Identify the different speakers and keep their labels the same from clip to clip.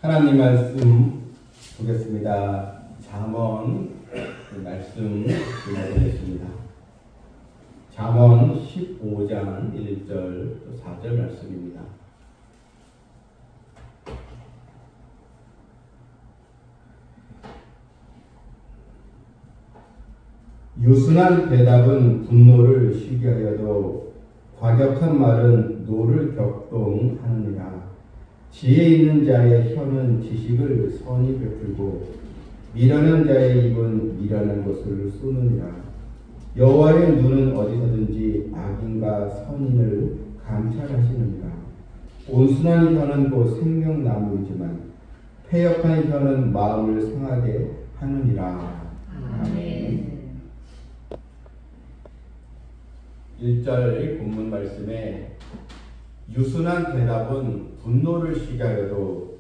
Speaker 1: 하나님 말씀 보겠습니다. 잠언 말씀 읽어보겠습니다. 잠언 15장 1절 4절 말씀입니다. 유순한 대답은 분노를 쉬게 하여도 과격한 말은 노를 격동하느니라. 지혜 있는 자의 혀는 지식을 선히 베풀고 미련한 자의 입은 미련한 것을 쏘느니라. 여호와의 눈은 어디서든지 악인과 선인을 감찰하시느니라. 온순한 혀는 곧 생명나무이지만 패역한 혀는 마음을 상하게 하느니라. 아멘. 1절 본문 말씀에 유순한 대답은 분노를 쉬게 하여도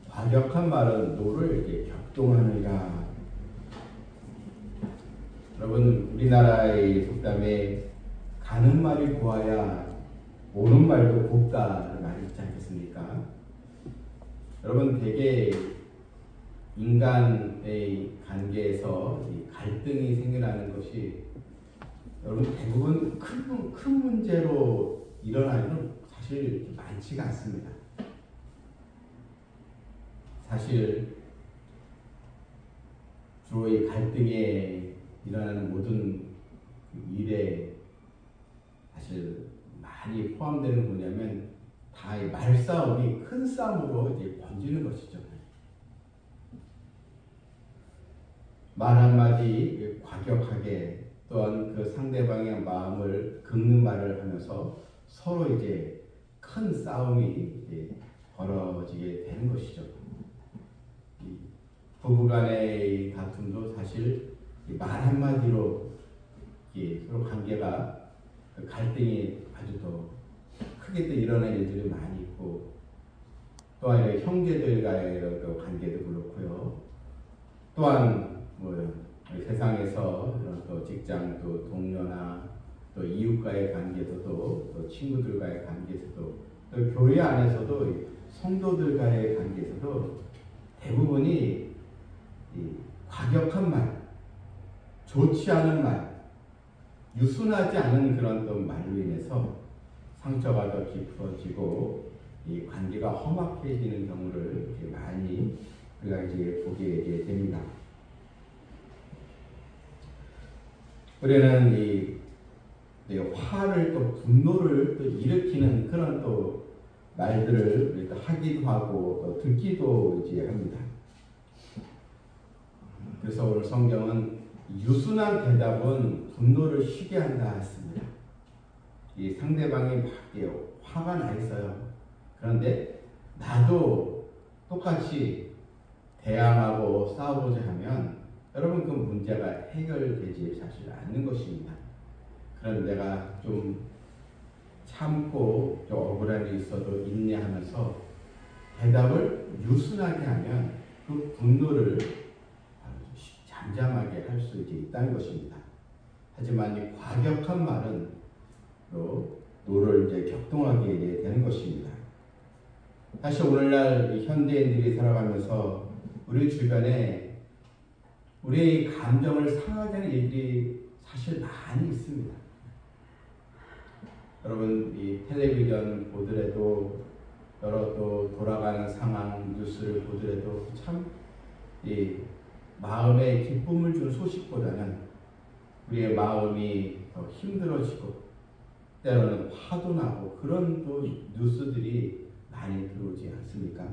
Speaker 1: 과격한 말은 노를 이렇게 격동하느니라. 여러분, 우리나라의 속담에 가는 말이 고와야 오는 말도 곱다는 말이 있지 않겠습니까? 여러분, 대개 인간의 관계에서 갈등이 생겨나는 것이 여러분 대부분 큰 문제로 일어나는 사실 많지가 않습니다. 사실 주로 이 갈등에 일어나는 모든 일에 사실 많이 포함되는 뭐냐면 다 이 말싸움이 큰 싸움으로 이제 번지는 것이죠. 말 한마디 과격하게 또한 그 상대방의 마음을 긁는 말을 하면서 서로 이제 큰 싸움이 이제 벌어지게 되는 것이죠. 부부간의 다툼도 사실 말 한마디로 서로 관계가 갈등이 아주 더 크게 또 일어나는 일들이 많이 있고, 또한 형제들과의 관계도 그렇고요. 또한 세상에서 이런 또 직장 또 동료나 또 이웃과의 관계에서도 또 친구들과의 관계에서도 또 교회 안에서도 성도들과의 관계에서도 대부분이 이 과격한 말, 좋지 않은 말, 유순하지 않은 그런 또 말로 인해서 상처가 더 깊어지고 이 관계가 험악해지는 경우를 이렇게 많이 우리가 이제 보게 됩니다. 우리는 이 화를 또 분노를 또 일으키는 그런 또 말들을 하기도 하고 또 듣기도 이제 합니다. 그래서 오늘 성경은 유순한 대답은 분노를 쉬게 한다 했습니다. 이 상대방이 막 화가 나 있어요. 그런데 나도 똑같이 대항하고 싸우고자 하면 여러분 그 문제가 해결되지 사실 않는 것입니다. 그런 내가 좀 참고 좀 억울한 일이 있어도 인내하면서 대답을 유순하게 하면 그 분노를 잠잠하게 할 수 있다는 것입니다. 하지만 이 과격한 말은 또 노를 이제 격동하게 되는 것입니다. 사실 오늘날 현대인들이 살아가면서 우리 주변에 우리의 감정을 상하게 하는 일들이 사실 많이 있습니다. 여러분, 이 텔레비전 보더라도 여러 또 돌아가는 상황 뉴스를 보더라도 참 이 마음에 기쁨을 주는 소식보다는 우리의 마음이 더 힘들어지고 때로는 화도 나고 그런 또 뉴스들이 많이 들어오지 않습니까?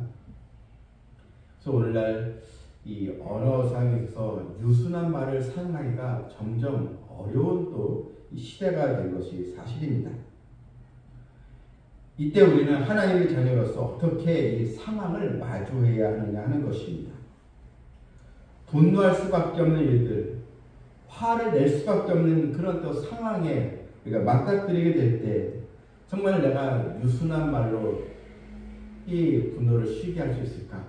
Speaker 1: 그래서 오늘날 이 언어상에서 유순한 말을 사용하기가 점점 어려운 또 시대가 된 것이 사실입니다. 이때 우리는 하나님의 자녀로서 어떻게 이 상황을 마주해야 하느냐 하는 것입니다. 분노할 수밖에 없는 일들, 화를 낼 수밖에 없는 그런 또 상황에 우리가 맞닥뜨리게 될 때 정말 내가 유순한 말로 이 분노를 쉬게 할 수 있을까?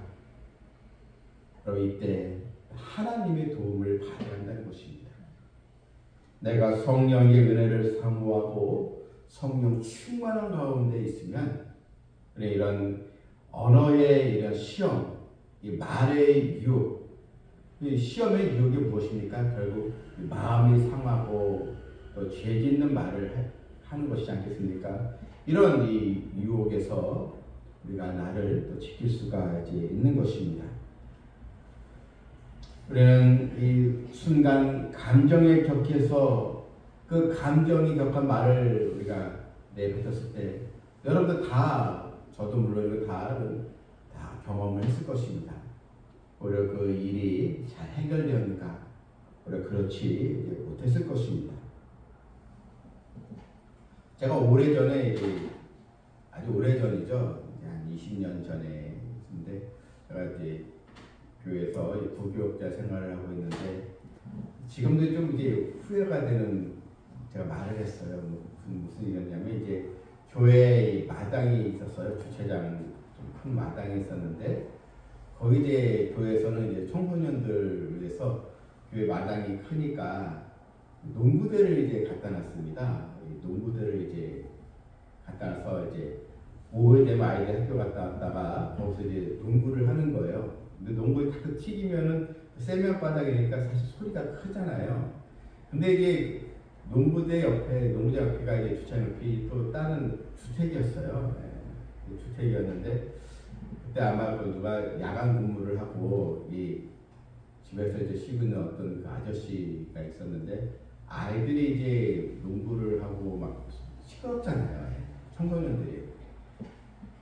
Speaker 1: 바로 이때 하나님의 도움을 받아야 한다는 것입니다. 내가 성령의 은혜를 사모하고 성령 충만한 가운데 있으면 이런 언어의 이런 시험, 이 말의 유혹, 이 시험의 유혹이 무엇입니까? 결국 마음이 상하고 또 죄 짓는 말을 하는 것이지 않겠습니까? 이런 이 유혹에서 우리가 나를 또 지킬 수가 이제 있는 것입니다. 우리는 이 순간 감정에 격해서 그 감정이 격한 말을 우리가 내뱉었을 때 여러분들 다, 저도 물론 다 경험을 했을 것입니다. 오히려 그 일이 잘 해결되었는가? 오히려 그렇지 못했을 것입니다. 제가 오래전에, 아주 오래전이죠. 한 20년 전에 있는데, 제가 이제 교회에서 부교육자 생활을 하고 있는데, 지금도 좀 이제 후회가 되는, 제가 말을 했어요. 무슨 일이었냐면, 이제 교회에 마당이 있었어요. 주차장, 좀 큰 마당이 있었는데, 거기 이제 교회에서는 이제 청소년들 위해서 교회 마당이 크니까 농구대를 이제 갖다 놨습니다. 농구대를 이제 갖다 놔서 이제 오후에 되면 아이들 학교 갔다 왔다가 거기서 이제 농구를 하는 거예요. 근데 농구에 탁 튀기면은 세면 바닥이니까 사실 소리가 크잖아요. 근데 이제 농구대 옆에가 이제 주차 옆이 또 다른 주택이었어요. 네, 주택이었는데 그때 아마 그 누가 야간 근무를 하고 이 집에서 이제 쉬고 있는 어떤 그 아저씨가 있었는데 아이들이 이제 농구를 하고 막 시끄럽잖아요. 청소년들이.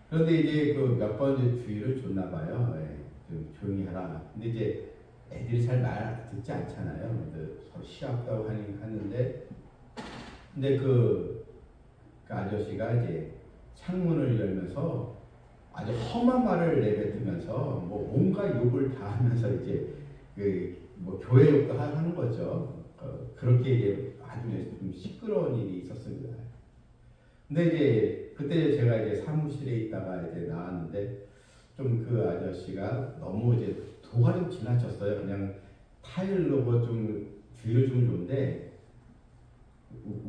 Speaker 1: 그런데 이제 그 몇 번 이제 주의를 줬나 봐요. 좀 조용히 하라. 근데 이제 애들이 잘 말 듣지 않잖아요. 서로 시합다고 하는데, 근데 그 아저씨가 이제 창문을 열면서 아주 험한 말을 내뱉으면서 뭐 온갖 욕을 다 하면서 이제 뭐 교회 욕도 하는 거죠. 그렇게 이제 아주 좀 시끄러운 일이 있었습니다. 근데 이제 그때 제가 이제 사무실에 있다가 이제 나왔는데 좀 그 아저씨가 너무 이제 도가 좀 지나쳤어요. 그냥 타일로 뭐 좀 주의를 주면 좋은데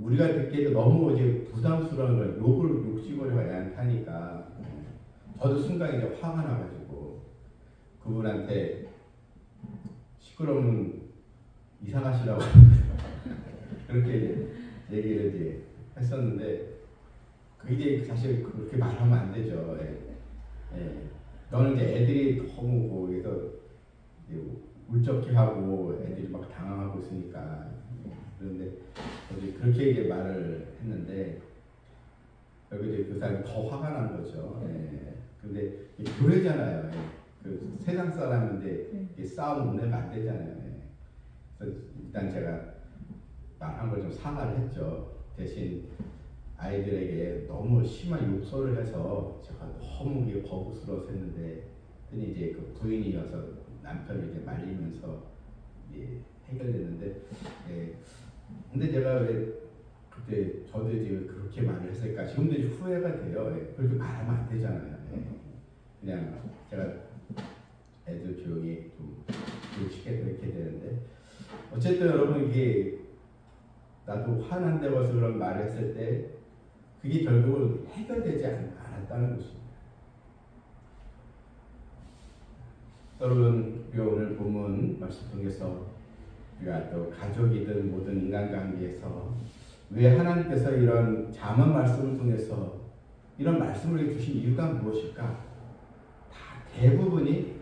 Speaker 1: 우리가 듣기에도 너무 이제 부담스러운 거예요. 욕심거리가 하니까 저도 순간 이제 화가 나가지고 그분한테 시끄러우면 이사 가시라고 그렇게 얘기를 이제 했었는데 그 이제 사실 그렇게 말하면 안 되죠. 너는 이제 애들이 너무 거기서 울적해하고 애들이 막 당황하고 있으니까 그런데 어제 그렇게 이제 말을 했는데 여기 이제 그 사람이 더 화가 난 거죠. 근데 교회잖아요. 그 세상 사람인데 싸움 운내면 안 되잖아요. 그래서 일단 제가 말한 걸 좀 사과를 했죠. 대신 아이들에게 너무 심한 욕설을 해서 제가 너무 거부스러워서 했는데, 그랬더니 이제 그 부인이 와서 남편을 이제 말리면서 이제 해결됐는데, 근데 제가 왜 그때 저도 이제 그렇게 말을 했을까? 지금도 이제 후회가 돼요. 그렇게 말하면 안 되잖아요. 그냥 제가 애들 조용히 좀 교육시켜서 이렇게 되는데, 어쨌든 여러분 이게 나도 화난다고 해서 그런 말을 했을 때 그게 결국은 해결되지 않았다는 것입니다. 여러분, 우리가 오늘 본문 말씀 통해서 우리가 또 가족이든 모든 인간관계에서 왜 하나님께서 이런 잠언 말씀을 통해서 이런 말씀을 주신 이유가 무엇일까? 다 대부분이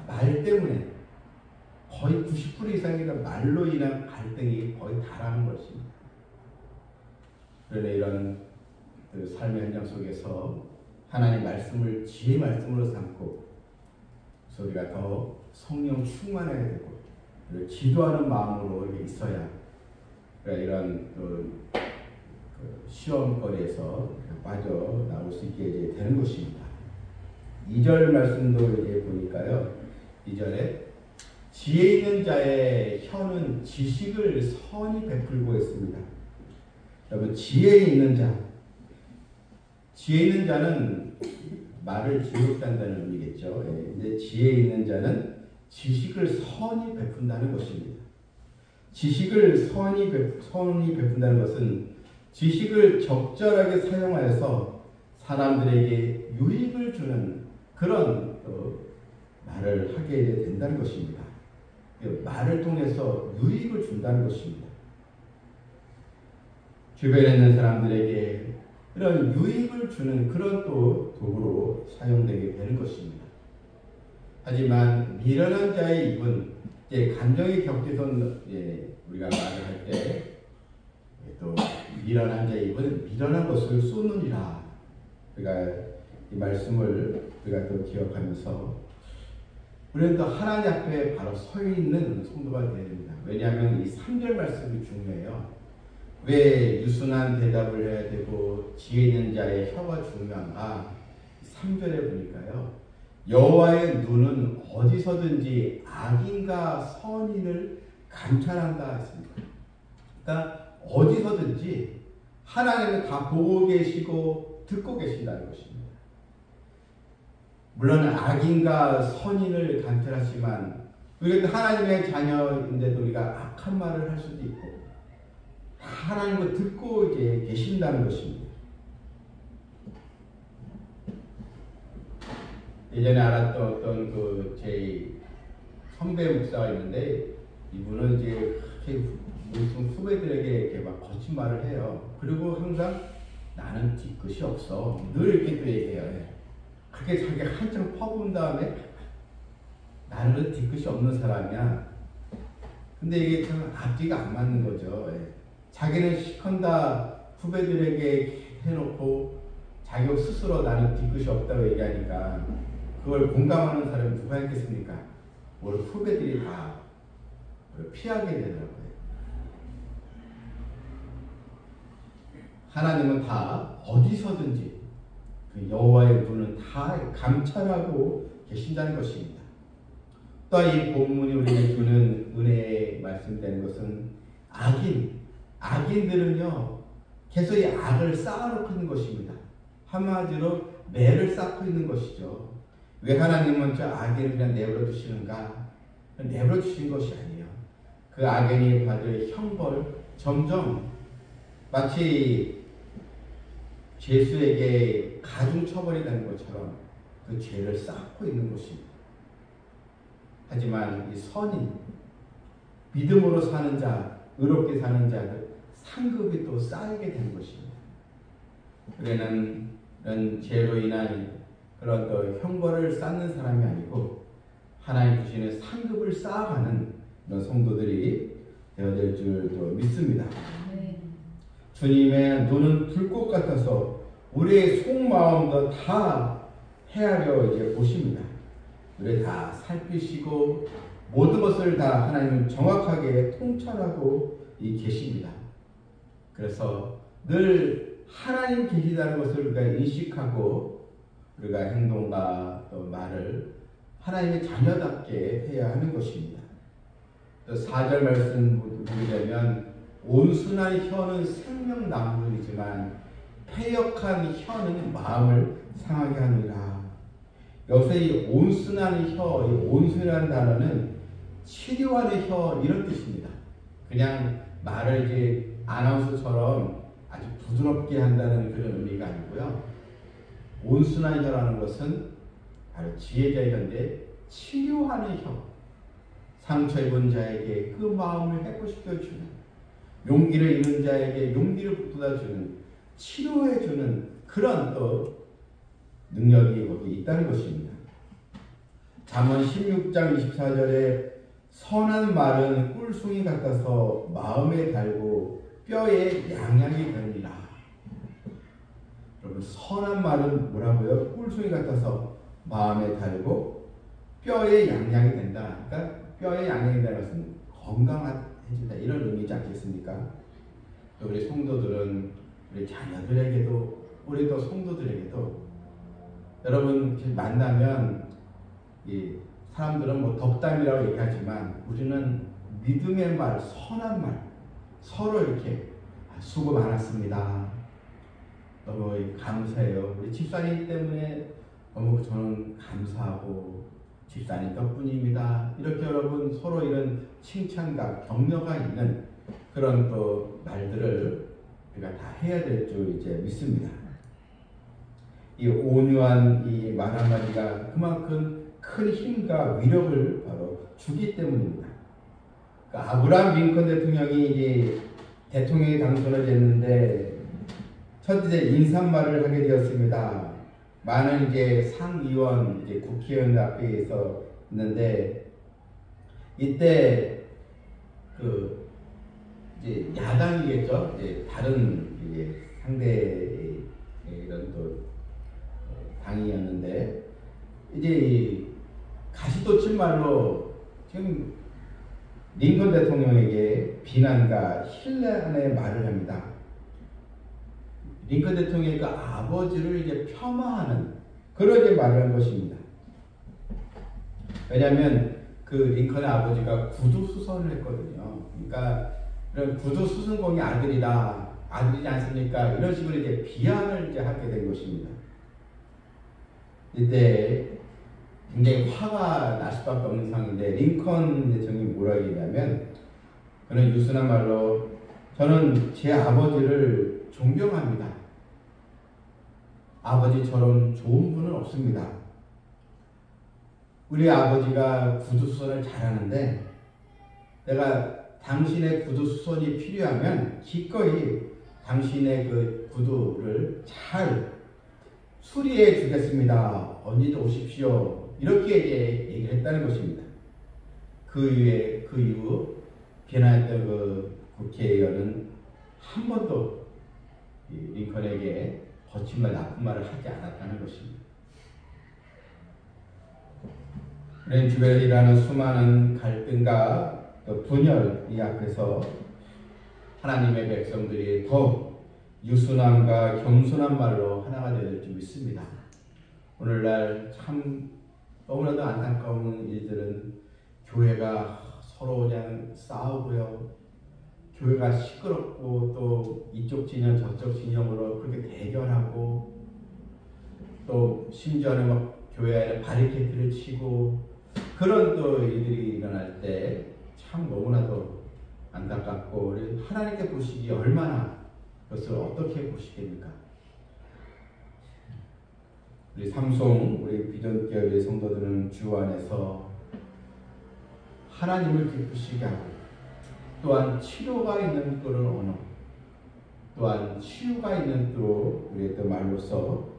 Speaker 1: 말 때문에 거의 90% 이상이 말로 인한 갈등이 거의 다라는 것입니다. 그러나 이런 그 삶의 현장 속에서 하나님 말씀을 지혜 말씀으로 삼고 우리가 더 성령 충만해야 되고 기도하는 마음으로 있어야 이런 그 시험거리에서 빠져나올 수 있게 이제 되는 것입니다. 2절 말씀도 이제 보니까요. 2절에 지혜 있는 자의 혀는 지식을 선히 베풀고 있습니다. 여러분, 지혜 있는 자는 말을 지혜롭다는 의미겠죠. 근데 지혜 있는 자는 지식을 선히 베푼다는 것입니다. 지식을 선히 베푼다는 것은 지식을 적절하게 사용하여서 사람들에게 유익을 주는 그런 말을 하게 된다는 것입니다. 말을 통해서 유익을 준다는 것입니다. 주변에 있는 사람들에게 이런 유익을 주는 그런 또 도구로 사용되게 되는 것입니다. 하지만 미련한 자의 입은 감정이 격해서 우리가 말을 할 때 또 미련한 자의 입은 미련한 것을 쏟느니라. 우리가 이 말씀을 우리가 또 기억하면서 우리는 또 하나님 앞에 바로 서 있는 성도가 되어야 됩니다. 왜냐하면 이 3절 말씀이 중요해요. 왜 유순한 대답을 해야 되고 지혜 있는 자의 혀가 중요한가? 3절에 보니까요. 여호와의 눈은 어디서든지 악인과 선인을 감찰한다 했습니다. 그러니까 어디서든지 하나님은 다 보고 계시고 듣고 계신다는 것입니다. 물론 악인과 선인을 감찰하지만 우리가 하나님의 자녀인데도 우리가 악한 말을 할 수도 있고 하나님을 듣고 이제 계신다는 것입니다. 예전에 알았던 어떤 제 선배 목사가 있는데 이분은 이제 무슨 후배들에게 이렇게 막 거친 말을 해요. 그리고 항상 나는 뒤끝이 없어. 늘 이렇게 또 얘기해요. 그렇게 자기가 한참 퍼부은 다음에 나는 뒤끝이 없는 사람이야. 근데 이게 참 앞뒤가 안 맞는 거죠. 자기는 시컨다 후배들에게 해놓고 자기 스스로 나는 뒤끝이 없다고 얘기하니까 그걸 공감하는 사람이 누가 있겠습니까? 오늘 후배들이 다 피하게 되더라고요. 하나님은 다 어디서든지 그 여호와의 눈은 다 감찰하고 계신다는 것입니다. 또 이 본문이 우리에게 주는 은혜의 말씀되는 것은 악인들은요 계속 이 악을 쌓아놓고 있는 것입니다. 한마디로 매를 쌓고 있는 것이죠. 왜 하나님은 저 악인을 그냥 내버려 두시는가? 내버려 두신 것이 아니에요. 그 악인이 받을 형벌 점점 마치 죄수에게 가중처벌이 되는 것처럼 그 죄를 쌓고 있는 것입니다. 하지만 이 선인, 믿음으로 사는 자, 의롭게 사는 자들 상급이 또 쌓이게 되는 것입니다. 우리는 이런 죄로 인한 그런 또 형벌을 쌓는 사람이 아니고 하나님 주시는 상급을 쌓아가는 그런 성도들이 되어야 될 줄도 믿습니다. 주님의 눈은 불꽃 같아서 우리의 속마음도 다 헤아려 이제 보십니다. 우리 다 살피시고 모든 것을 다 하나님은 정확하게 통찰하고 계십니다. 그래서 늘 하나님 계시다는 것을 우리가 인식하고 우리가 행동과 또 말을 하나님의 자녀답게 해야 하는 것입니다. 또 4절 말씀 보게 되면 온순한 혀는 생명나무이지만 패역한 혀는 마음을 상하게 하느니라. 여기서 이 온순한 혀, 이 온순이라는 단어는 치료하는 혀 이런 뜻입니다. 그냥 말을 이제 아나운서처럼 아주 부드럽게 한다는 그런 의미가 아니고요. 온순한 혀라는 것은 바로 지혜자의 혀인데 치료하는 혀. 상처 입은 자에게 그 마음을 회복시켜주는, 용기를 잃은 자에게 용기를 북돋아주는, 치료해주는 그런 또 능력이 거기 있다는 것입니다. 잠언 16장 24절에 선한 말은 꿀송이 같아서 마음에 달고 뼈에 양약이 되느니라. 여러분, 선한 말은 뭐라고요? 꿀송이 같아서 마음에 달고 뼈에 양약이 된다. 그러니까 뼈에 양약이 된다는 것은 건강해진다 이런 의미지 않겠습니까? 또 우리 성도들은 우리 자녀들에게도 우리 또 성도들에게도 여러분 만나면 이 사람들은 뭐 덕담이라고 얘기하지만 우리는 믿음의 말, 선한 말 서로 이렇게 수고 많았습니다. 너무 감사해요. 우리 집사님 때문에 너무 저는 감사하고 집사님 덕분입니다. 이렇게 여러분 서로 이런 칭찬과 격려가 있는 그런 또 말들을 우리가 다 해야 될 줄 이제 믿습니다. 이 온유한 이 말 한마디가 그만큼 큰 힘과 위력을 바로 주기 때문입니다. 그러니까 아브라함 링컨 대통령이 이제 대통령이 당선을 됐는데 첫 이제 인사말을 하게 되었습니다. 많은 이제 상의원, 이제 국회의원 앞에서 있는데 이때 그 이제 야당이겠죠. 이제 다른 이제 상대 이런 또 당이었는데 이제 가시돋친 말로 지금 링컨 대통령에게 비난과 힐난의 말을 합니다. 링컨 대통령의 그 아버지를 이제 폄하하는 그런 이제 말을 한 것입니다. 왜냐하면 그 링컨의 아버지가 구두수선을 했거든요. 그러니까 그런 구두수선공의 아들이다, 아들이지 않습니까? 이런 식으로 이제 비하를 이제 하게 된 것입니다. 이때 굉장히 화가 날 수밖에 없는 상황인데 링컨 대통령이 뭐라고 얘기하냐면 그는 유순한 말로 저는 제 아버지를 존경합니다. 아버지처럼 좋은 분은 없습니다. 우리 아버지가 구두수선을 잘하는데 내가 당신의 구두수선이 필요하면 기꺼이 당신의 그 구두를 잘 수리해 주겠습니다. 언제든 오십시오. 이렇게 이제 얘기를 했다는 것입니다. 그 이후 비난했던 그 국회의원은 한 번도 링컨에게 거친 말, 나쁜 말을 하지 않았다는 것입니다. 우리는 주변에 일어나는 수많은 갈등과 또 분열 이 앞에서 하나님의 백성들이 더 유순함과 겸손한 말로 하나가 되어야 될 줄 믿습니다. 오늘날 참 너무나도 안타까운 일들은 교회가 서로 그냥 싸우고요. 교회가 시끄럽고 또 이쪽 진영 저쪽 진영으로 그렇게 대결하고 또 심지어는 막 교회 안에 바리케이트를 치고 그런 또 일들이 일어날 때 참 너무나도 안타깝고 우리 하나님께 보시기에 얼마나 그것을 어떻게 보시겠습니까? 우리 삼송 우리 비전교회 성도들은 주 안에서 하나님을 기쁘시게 하고 또한 치료가 있는 그런 언어 또한 치유가 있는 또 우리의 또 말로서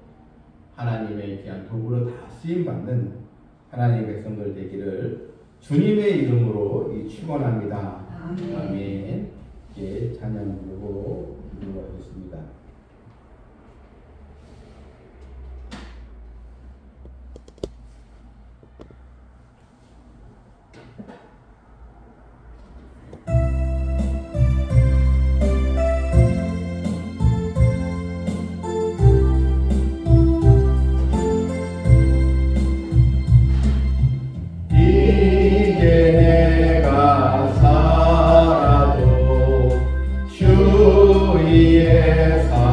Speaker 1: 하나님의 귀한 도구로 다 쓰임받는 하나님의 백성들 되기를 주님의 이름으로 축원합니다. 아멘. 예, 찬양 부르고 기도하겠습니다.
Speaker 2: 주의 사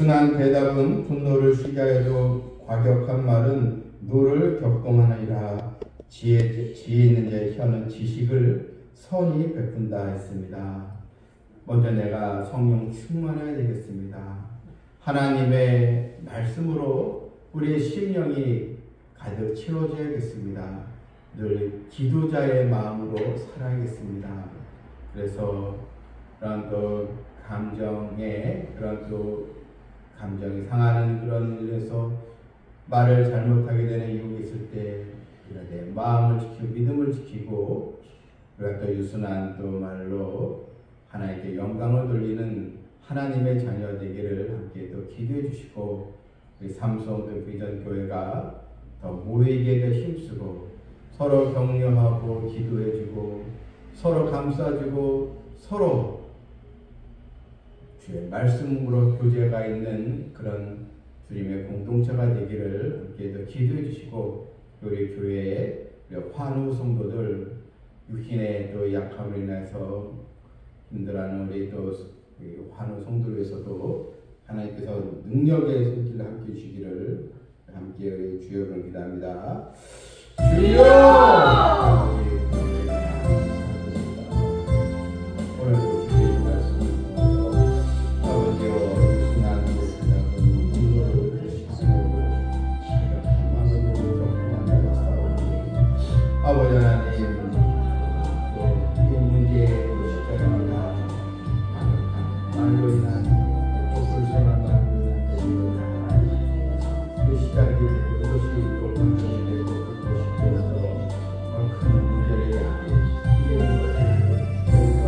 Speaker 1: 유순한 대답은 분노를 쉬게 하여도 과격한 말은 노를 격동하느니라. 지혜 있는 자의 혀는 지식을 선히 베푼다 했습니다. 먼저 내가 성령 충만해야 되겠습니다. 하나님의 말씀으로 우리의 심령이 가득 채워져야겠습니다. 늘 기도자의 마음으로 살아야겠습니다. 그래서 그런 또 감정이 상하는 그런 일에서 말을 잘못하게 되는 유혹이 있을 때 내 마음을 지키고 믿음을 지키고 우리가 또 유순한 또 말로 하나님께 영광을 돌리는 하나님의 자녀 되기를 함께 또 기도해 주시고 우리 삼성 또 비전 교회가 더 모이게 더 힘쓰고 서로 격려하고 기도해주고 서로 감싸주고 서로 주의 말씀으로 교제가 있는 그런 주님의 공동체가 되기를 함께 더 기도해 주시고 우리 교회의 환우 성도들 육신의 또 약함으로 인해서 힘들어하는 우리 또 환우 성도를 위해서도 하나님께서 능력의 손길을 함께 주시기를 함께 주여 기도합니다. 주여! 오늘도 주의 말씀으로 아버지여 유순한 분노를 주시고 아버지 하나님 이 문제의 시작입니다. 말로 인한 불순한 말로 인한 그 시작이 그것이 또 감정이 되고 그것이 되어서 큰 문제를 해결하는 것을 저희가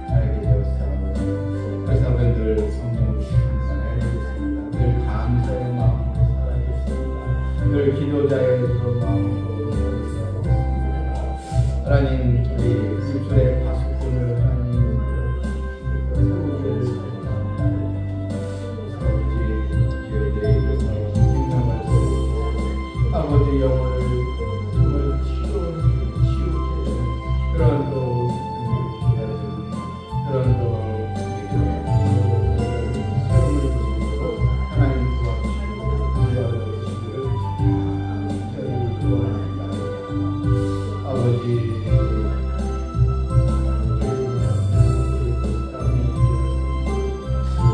Speaker 1: 알게 되었사오니 그래서 늘 성령을 충만하게 해주겠습니다. 늘 감사의 마음으로 살아가겠습니다. 늘 기도자의 그 마음으로 하나님 우리 입술의 파수꾼을 하나님 소유를 저희들에게서 생명을 주고 아버지 영혼을 정말 치유케 되는 그런 또 그런 또 삶을 주시고 하나님 도와주시고 도와주시기를 저희 구원합니다. 아버지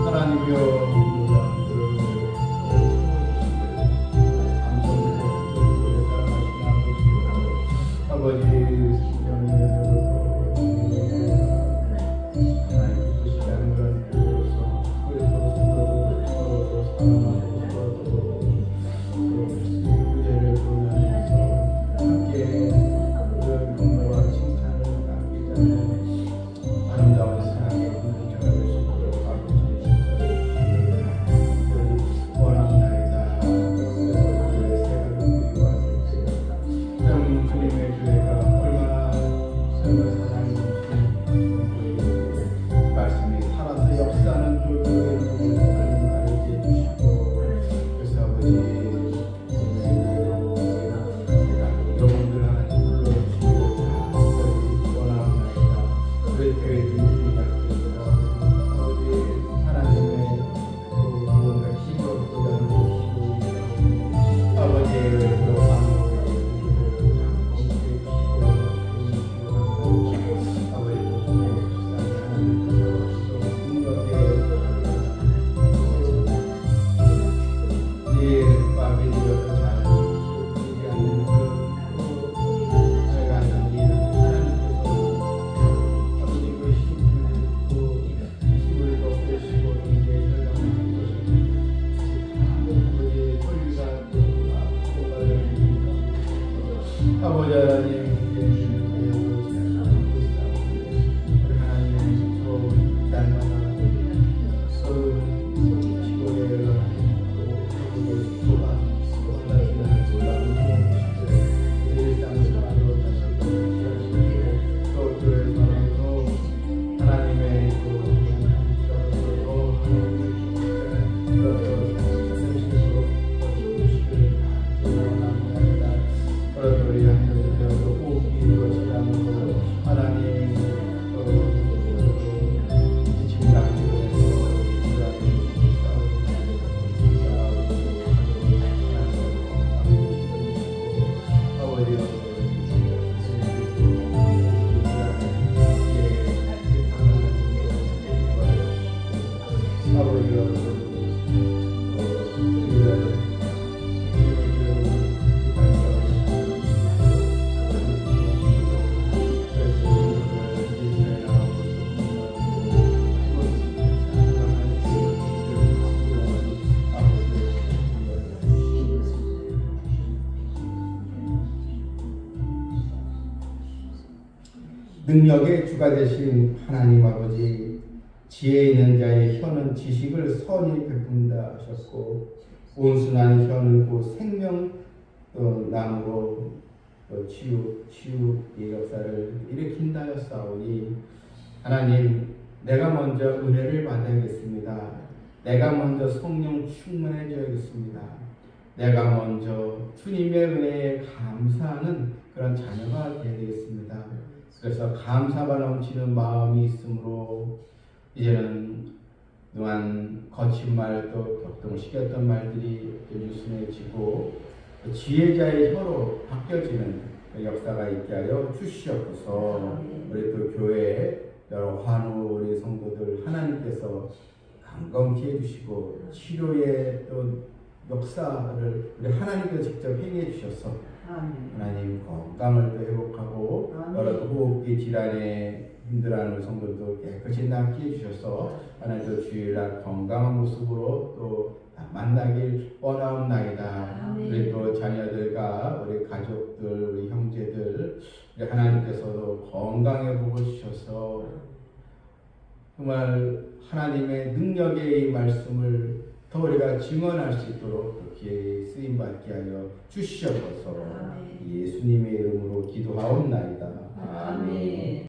Speaker 1: 하나님이여 아버지 하나님 기쁘시다는 그런 뜻으로서 우리 또 성도들 사랑하고 교제를 보면서 함께 그런 공부와 칭찬을 남기자는 아름다운 사랑의 공동체가 될 수 있도록 아버지 원합나이다. 그래서 교회 새벽을 드리고 참 주님의 교회가 얼마나 정말 사랑이 말씀이 살아서 역사하는 또 교회를 알게 해주시고 그래서 아버지 영혼들 하나님 불러주시고 원합나이다. 우리 교회 주님이 약속해서 아버지 하나님의 무언가 힘으로 보다는 아버지의 그 마음을 능력의 주가 되신 하나님 아버지, 지혜 있는 자의 혀는 지식을 선히 베푼다 하셨고, 온순한 혀는 곧 생명 나무로 치유의 역사를 일으킨다 하였사오니, 하나님, 내가 먼저 은혜를 받아야겠습니다. 내가 먼저 성령 충만해져야겠습니다. 내가 먼저 주님의 은혜에 감사하는 그런 자녀가 되어야 되겠습니다. 그래서 감사가 넘치는 마음이 있으므로 이제는 그동안 거친 말, 또 격동시켰던 말들이 유순해지고 지혜자의 혀로 바뀌어지는 역사가 있게 하여 주시옵소서. 우리 또 교회 여러 환우 우리 성도들 하나님께서 강건케 해주시고 치료의 또 역사를 우리 하나님께서 직접 행해 주셔서 하나님 건강을 또 회복하고 여러 호흡기 질환에 힘들어하는 성도들도 깨끗이 낫게 해주셔서 하나님 또 주일날 건강한 모습으로 또 만나길 원하옵나이다. 우리 또 자녀들과 우리 가족들, 우리 형제들, 우리 하나님께서도 건강해 보고 주셔서 정말 하나님의 능력의 이 말씀을 더 우리가 증언할 수 있도록 그렇게 쓰임받게 하여 주시옵소서. 예수님의 이름으로 기도하옵나이다. 아멘.